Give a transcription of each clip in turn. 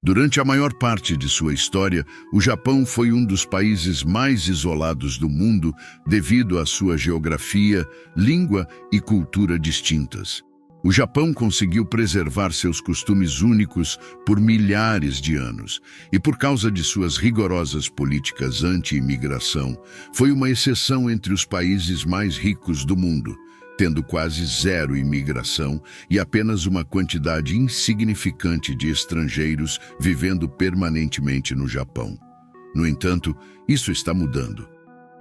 Durante a maior parte de sua história, o Japão foi um dos países mais isolados do mundo devido à sua geografia, língua e cultura distintas. O Japão conseguiu preservar seus costumes únicos por milhares de anos e, por causa de suas rigorosas políticas anti-imigração, foi uma exceção entre os países mais ricos do mundo, tendo quase zero imigração e apenas uma quantidade insignificante de estrangeiros vivendo permanentemente no Japão. No entanto, isso está mudando.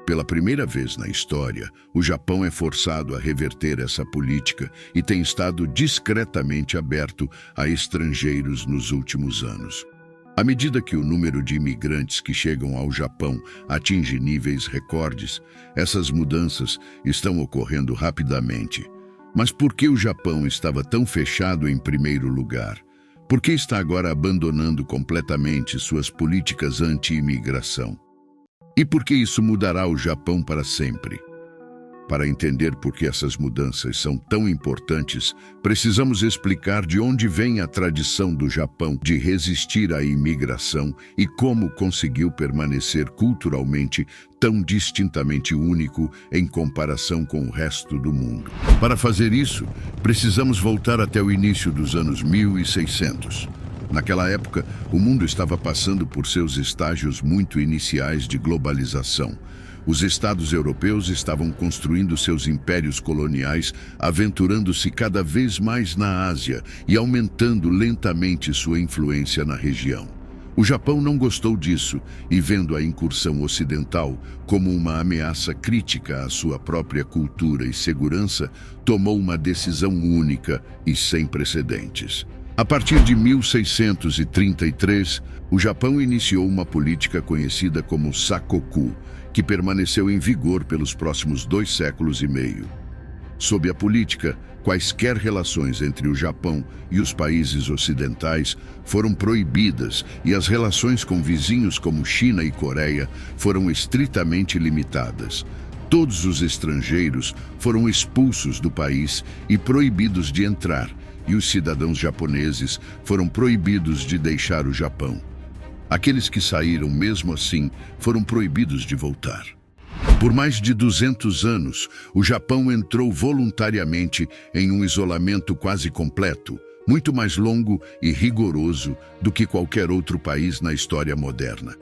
Pela primeira vez na história, o Japão é forçado a reverter essa política e tem estado discretamente aberto a estrangeiros nos últimos anos. À medida que o número de imigrantes que chegam ao Japão atinge níveis recordes, essas mudanças estão ocorrendo rapidamente. Mas por que o Japão estava tão fechado em primeiro lugar? Por que está agora abandonando completamente suas políticas anti-imigração? E por que isso mudará o Japão para sempre? Para entender por que essas mudanças são tão importantes, precisamos explicar de onde vem a tradição do Japão de resistir à imigração e como conseguiu permanecer culturalmente tão distintamente único em comparação com o resto do mundo. Para fazer isso, precisamos voltar até o início dos anos 1600. Naquela época, o mundo estava passando por seus estágios muito iniciais de globalização. Os estados europeus estavam construindo seus impérios coloniais, aventurando-se cada vez mais na Ásia e aumentando lentamente sua influência na região. O Japão não gostou disso e, vendo a incursão ocidental como uma ameaça crítica à sua própria cultura e segurança, tomou uma decisão única e sem precedentes. A partir de 1633, o Japão iniciou uma política conhecida como Sakoku, que permaneceu em vigor pelos próximos 2 séculos e meio. Sob a política, quaisquer relações entre o Japão e os países ocidentais foram proibidas e as relações com vizinhos como China e Coreia foram estritamente limitadas. Todos os estrangeiros foram expulsos do país e proibidos de entrar, e os cidadãos japoneses foram proibidos de deixar o Japão. Aqueles que saíram mesmo assim foram proibidos de voltar. Por mais de 200 anos, o Japão entrou voluntariamente em um isolamento quase completo, muito mais longo e rigoroso do que qualquer outro país na história moderna.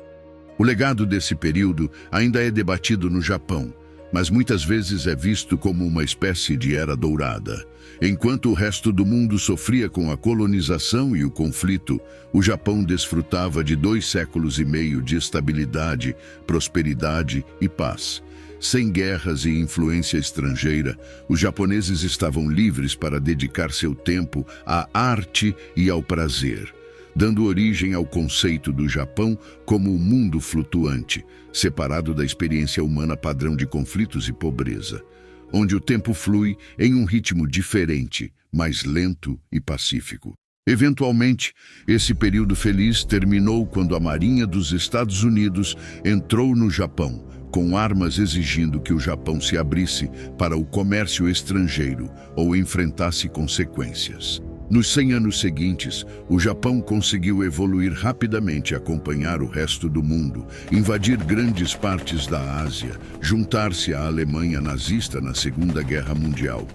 O legado desse período ainda é debatido no Japão, mas muitas vezes é visto como uma espécie de era dourada. Enquanto o resto do mundo sofria com a colonização e o conflito, o Japão desfrutava de 2 séculos e meio de estabilidade, prosperidade e paz. Sem guerras e influência estrangeira, os japoneses estavam livres para dedicar seu tempo à arte e ao prazer, dando origem ao conceito do Japão como um mundo flutuante, separado da experiência humana padrão de conflitos e pobreza, onde o tempo flui em um ritmo diferente, mais lento e pacífico. Eventualmente, esse período feliz terminou quando a Marinha dos Estados Unidos entrou no Japão, com armas exigindo que o Japão se abrisse para o comércio estrangeiro ou enfrentasse consequências. Nos 100 anos seguintes, o Japão conseguiu evoluir rapidamente, acompanhar o resto do mundo, invadir grandes partes da Ásia, juntar-se à Alemanha nazista na Segunda Guerra Mundial.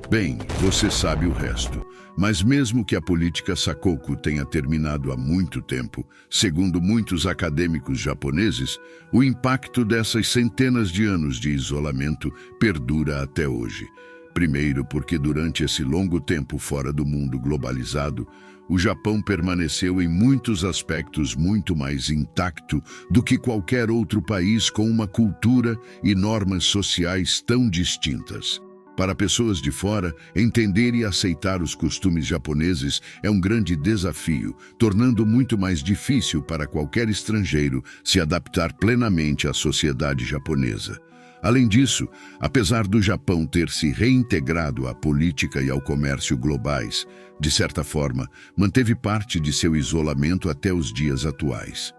Bem, você sabe o resto. Mas mesmo que a política Sakoku tenha terminado há muito tempo, segundo muitos acadêmicos japoneses, o impacto dessas centenas de anos de isolamento perdura até hoje. Primeiro, porque durante esse longo tempo fora do mundo globalizado, o Japão permaneceu em muitos aspectos muito mais intacto do que qualquer outro país com uma cultura e normas sociais tão distintas. Para pessoas de fora, entender e aceitar os costumes japoneses é um grande desafio, tornando muito mais difícil para qualquer estrangeiro se adaptar plenamente à sociedade japonesa. Além disso, apesar do Japão ter se reintegrado à política e ao comércio globais, de certa forma, manteve parte de seu isolamento até os dias atuais.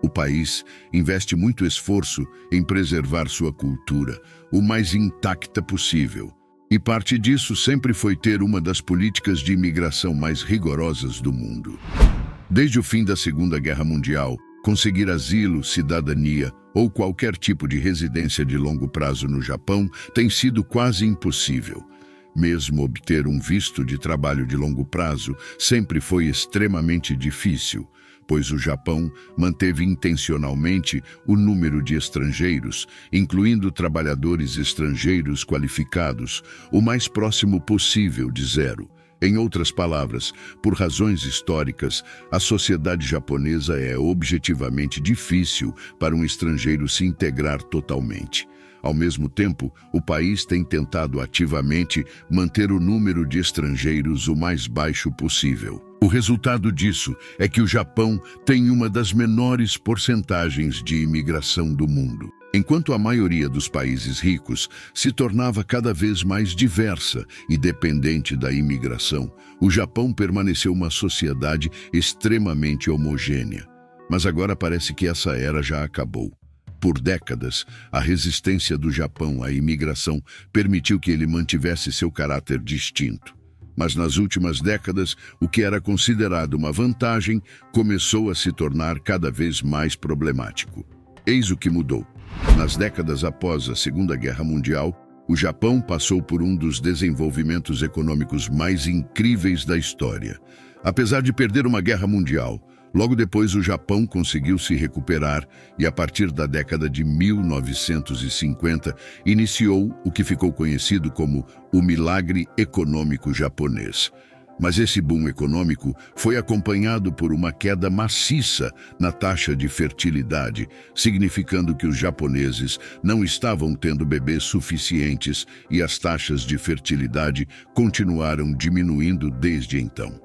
O país investe muito esforço em preservar sua cultura, o mais intacta possível, e parte disso sempre foi ter uma das políticas de imigração mais rigorosas do mundo. Desde o fim da Segunda Guerra Mundial, conseguir asilo, cidadania ou qualquer tipo de residência de longo prazo no Japão tem sido quase impossível. Mesmo obter um visto de trabalho de longo prazo sempre foi extremamente difícil, pois o Japão manteve intencionalmente o número de estrangeiros, incluindo trabalhadores estrangeiros qualificados, o mais próximo possível de zero. Em outras palavras, por razões históricas, a sociedade japonesa é objetivamente difícil para um estrangeiro se integrar totalmente. Ao mesmo tempo, o país tem tentado ativamente manter o número de estrangeiros o mais baixo possível. O resultado disso é que o Japão tem uma das menores porcentagens de imigração do mundo. Enquanto a maioria dos países ricos se tornava cada vez mais diversa e dependente da imigração, o Japão permaneceu uma sociedade extremamente homogênea. Mas agora parece que essa era já acabou. Por décadas, a resistência do Japão à imigração permitiu que ele mantivesse seu caráter distinto. Mas nas últimas décadas, o que era considerado uma vantagem começou a se tornar cada vez mais problemático. Eis o que mudou. Nas décadas após a Segunda Guerra Mundial, o Japão passou por um dos desenvolvimentos econômicos mais incríveis da história. Apesar de perder uma guerra mundial, logo depois o Japão conseguiu se recuperar e, a partir da década de 1950, iniciou o que ficou conhecido como o milagre econômico japonês. Mas esse boom econômico foi acompanhado por uma queda maciça na taxa de fertilidade, significando que os japoneses não estavam tendo bebês suficientes e as taxas de fertilidade continuaram diminuindo desde então.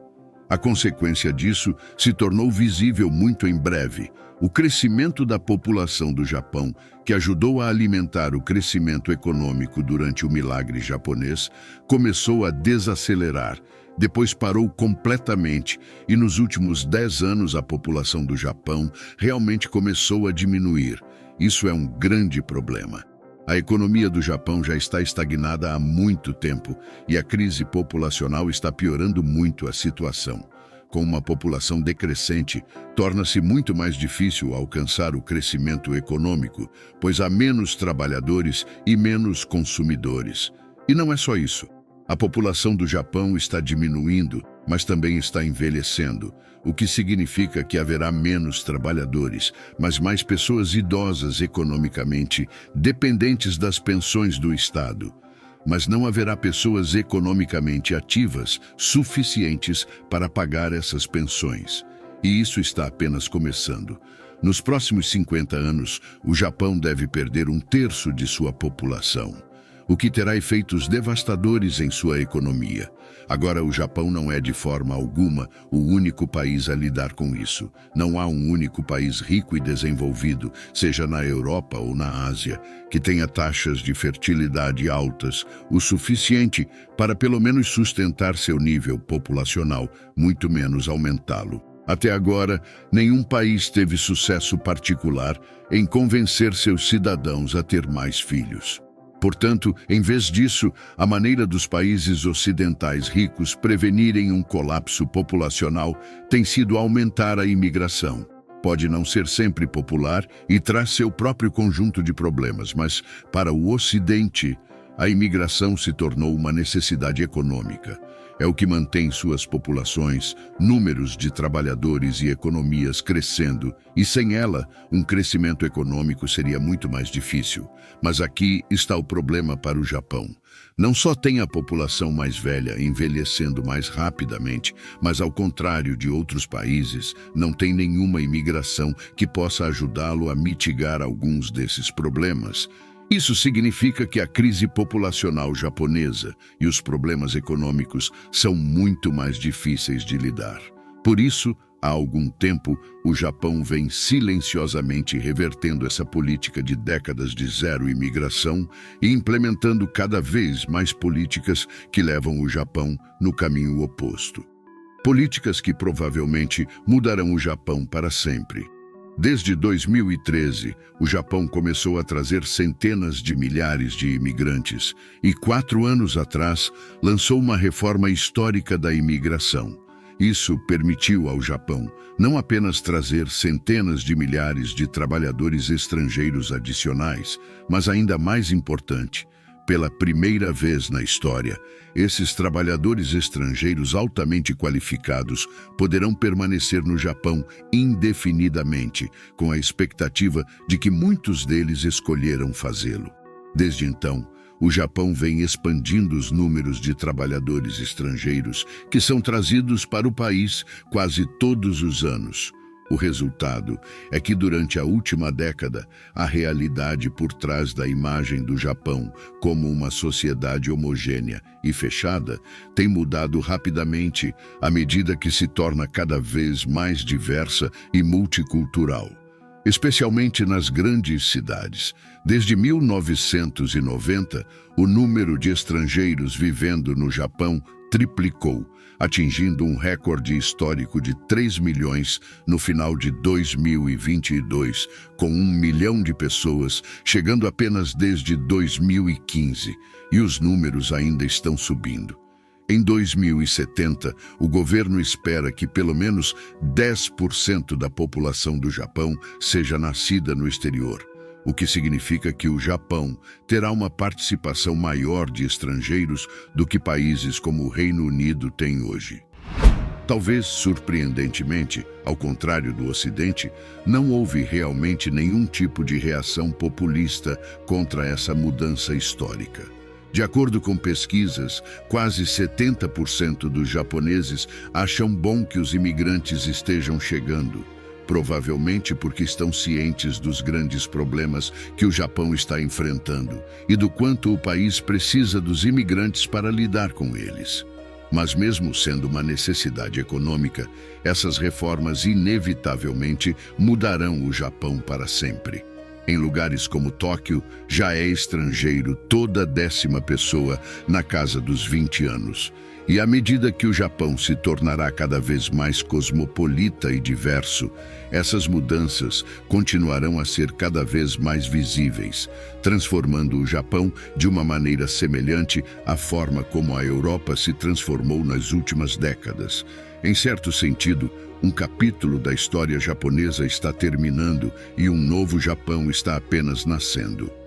A consequência disso se tornou visível muito em breve. O crescimento da população do Japão, que ajudou a alimentar o crescimento econômico durante o milagre japonês, começou a desacelerar. Depois parou completamente e nos últimos 10 anos a população do Japão realmente começou a diminuir. Isso é um grande problema. A economia do Japão já está estagnada há muito tempo e a crise populacional está piorando muito a situação. Com uma população decrescente, torna-se muito mais difícil alcançar o crescimento econômico, pois há menos trabalhadores e menos consumidores. E não é só isso. A população do Japão está diminuindo, mas também está envelhecendo, o que significa que haverá menos trabalhadores, mas mais pessoas idosas economicamente dependentes das pensões do Estado. Mas não haverá pessoas economicamente ativas suficientes para pagar essas pensões. E isso está apenas começando. Nos próximos 50 anos, o Japão deve perder 1/3 de sua população, o que terá efeitos devastadores em sua economia. Agora, o Japão não é de forma alguma o único país a lidar com isso. Não há um único país rico e desenvolvido, seja na Europa ou na Ásia, que tenha taxas de fertilidade altas o suficiente para pelo menos sustentar seu nível populacional, muito menos aumentá-lo. Até agora, nenhum país teve sucesso particular em convencer seus cidadãos a ter mais filhos. Portanto, em vez disso, a maneira dos países ocidentais ricos prevenirem um colapso populacional tem sido aumentar a imigração. Pode não ser sempre popular e traz seu próprio conjunto de problemas, mas, para o Ocidente, a imigração se tornou uma necessidade econômica. É o que mantém suas populações, números de trabalhadores e economias crescendo, e sem ela, um crescimento econômico seria muito mais difícil. Mas aqui está o problema para o Japão. Não só tem a população mais velha envelhecendo mais rapidamente, mas ao contrário de outros países, não tem nenhuma imigração que possa ajudá-lo a mitigar alguns desses problemas. Isso significa que a crise populacional japonesa e os problemas econômicos são muito mais difíceis de lidar. Por isso, há algum tempo, o Japão vem silenciosamente revertendo essa política de décadas de zero imigração e implementando cada vez mais políticas que levam o Japão no caminho oposto. Políticas que provavelmente mudarão o Japão para sempre. Desde 2013, o Japão começou a trazer centenas de milhares de imigrantes e 4 anos atrás lançou uma reforma histórica da imigração. Isso permitiu ao Japão não apenas trazer centenas de milhares de trabalhadores estrangeiros adicionais, mas ainda mais importante, pela primeira vez na história, esses trabalhadores estrangeiros altamente qualificados poderão permanecer no Japão indefinidamente, com a expectativa de que muitos deles escolheram fazê-lo. Desde então, o Japão vem expandindo os números de trabalhadores estrangeiros que são trazidos para o país quase todos os anos. O resultado é que durante a última década, a realidade por trás da imagem do Japão como uma sociedade homogênea e fechada tem mudado rapidamente à medida que se torna cada vez mais diversa e multicultural. Especialmente nas grandes cidades. Desde 1990, o número de estrangeiros vivendo no Japão triplicou, atingindo um recorde histórico de 3 milhões no final de 2022, com 1 milhão de pessoas chegando apenas desde 2015, e os números ainda estão subindo. Em 2070, o governo espera que pelo menos 10% da população do Japão seja nascida no exterior, o que significa que o Japão terá uma participação maior de estrangeiros do que países como o Reino Unido tem hoje. Talvez surpreendentemente, ao contrário do Ocidente, não houve realmente nenhum tipo de reação populista contra essa mudança histórica. De acordo com pesquisas, quase 70% dos japoneses acham bom que os imigrantes estejam chegando, provavelmente porque estão cientes dos grandes problemas que o Japão está enfrentando e do quanto o país precisa dos imigrantes para lidar com eles. Mas mesmo sendo uma necessidade econômica, essas reformas inevitavelmente mudarão o Japão para sempre. Em lugares como Tóquio, já é estrangeiro toda 10ª pessoa na casa dos 20 anos. E à medida que o Japão se tornará cada vez mais cosmopolita e diverso, essas mudanças continuarão a ser cada vez mais visíveis, transformando o Japão de uma maneira semelhante à forma como a Europa se transformou nas últimas décadas. Em certo sentido, um capítulo da história japonesa está terminando e um novo Japão está apenas nascendo.